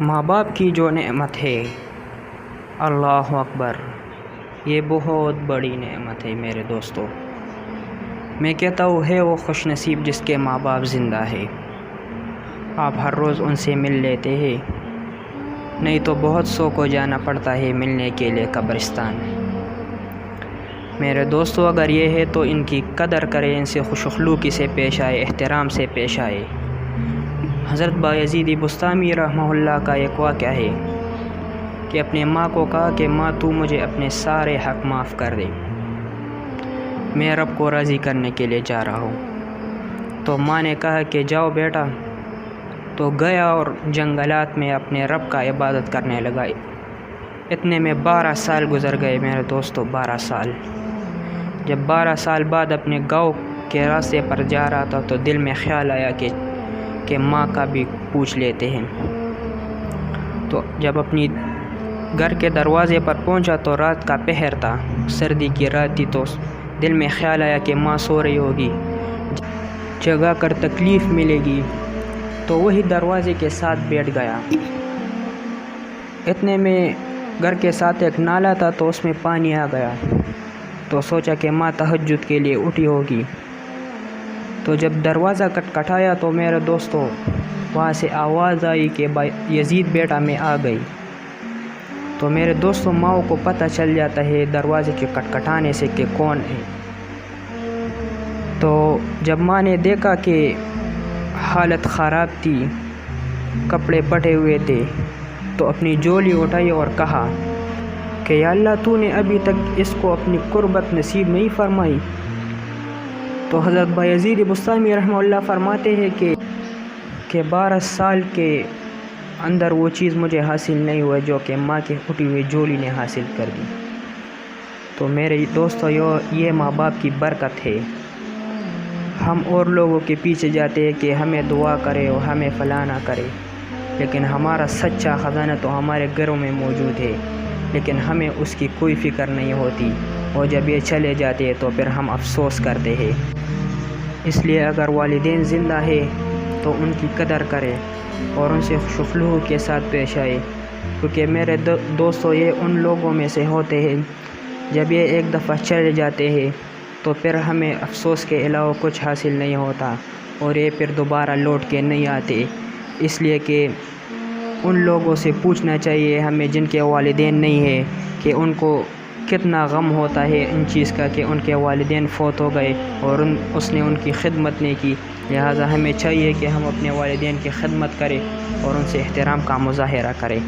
ماں باپ کی جو نعمت ہے، اللہ اکبر، یہ بہت بڑی نعمت ہے میرے دوستو۔ میں کہتا ہوں ہے وہ خوش نصیب جس کے ماں باپ زندہ ہے۔ آپ ہر روز ان سے مل لیتے ہیں، نہیں تو بہت سو کو جانا پڑتا ہے ملنے کے لیے قبرستان۔ میرے دوستو اگر یہ ہے تو ان کی قدر کریں، ان سے خوش اخلاقی سے پیش آئے، احترام سے پیش آئے۔ حضرت بایزید بسطامی رحمہ اللہ کا ایک واقعہ ہے کہ اپنے ماں کو کہا کہ ماں تو مجھے اپنے سارے حق معاف کر دے، میں رب کو راضی کرنے کے لیے جا رہا ہوں۔ تو ماں نے کہا کہ جاؤ بیٹا، تو گیا اور جنگلات میں اپنے رب کا عبادت کرنے لگا۔ اتنے میں 12 سال گزر گئے میرے دوستو، 12 سال۔ جب 12 سال بعد اپنے گاؤں کے راستے پر جا رہا تھا تو دل میں خیال آیا کہ ماں کا بھی پوچھ لیتے ہیں۔ تو جب اپنی گھر کے دروازے پر پہنچا تو رات کا پہر تھا، سردی کی رات تھی، تو دل میں خیال آیا کہ ماں سو رہی ہوگی، جگا کر تکلیف ملے گی، تو وہی دروازے کے ساتھ بیٹھ گیا۔ اتنے میں گھر کے ساتھ ایک نالا تھا تو اس میں پانی آ گیا، تو سوچا کہ ماں تہجد کے لیے اٹھی ہوگی۔ تو جب دروازہ کھٹکھٹایا تو میرے دوستو وہاں سے آواز آئی کہ یزید بیٹا میں آ گئی۔ تو میرے دوستو ماں کو پتہ چل جاتا ہے دروازے کے کھٹکھٹانے سے کہ کون ہے۔ تو جب ماں نے دیکھا کہ حالت خراب تھی، کپڑے پھٹے ہوئے تھے، تو اپنی جھولی اٹھائی اور کہا کہ یا اللہ تو نے ابھی تک اس کو اپنی قربت نصیب نہیں فرمائی۔ تو حضرت بایزید بسطامی رحمہ اللہ فرماتے ہیں کہ 12 سال کے اندر وہ چیز مجھے حاصل نہیں ہوا جو کہ ماں کے اٹھی ہوئی جھولی نے حاصل کر دی۔ تو میرے دوستو یہ ماں باپ کی برکت ہے۔ ہم اور لوگوں کے پیچھے جاتے ہیں کہ ہمیں دعا کرے اور ہمیں فلاں نہ کرے، لیکن ہمارا سچا خزانہ تو ہمارے گھروں میں موجود ہے، لیکن ہمیں اس کی کوئی فکر نہیں ہوتی، اور جب یہ چلے جاتے ہیں تو پھر ہم افسوس کرتے ہیں۔ اس لیے اگر والدین زندہ ہے تو ان کی قدر کرے اور ان سے خوش اخلاقی کے ساتھ پیش آئے، کیونکہ میرے دوستو یہ ان لوگوں میں سے ہوتے ہیں جب یہ ایک دفعہ چلے جاتے ہیں تو پھر ہمیں افسوس کے علاوہ کچھ حاصل نہیں ہوتا، اور یہ پھر دوبارہ لوٹ کے نہیں آتے۔ اس لیے کہ ان لوگوں سے پوچھنا چاہیے ہمیں جن کے والدین نہیں ہیں کہ ان کو کتنا غم ہوتا ہے ان چیز کا کہ ان کے والدین فوت ہو گئے اور اس نے ان کی خدمت نہیں کی۔ لہٰذا ہمیں چاہیے کہ ہم اپنے والدین کی خدمت کریں اور ان سے احترام کا مظاہرہ کریں۔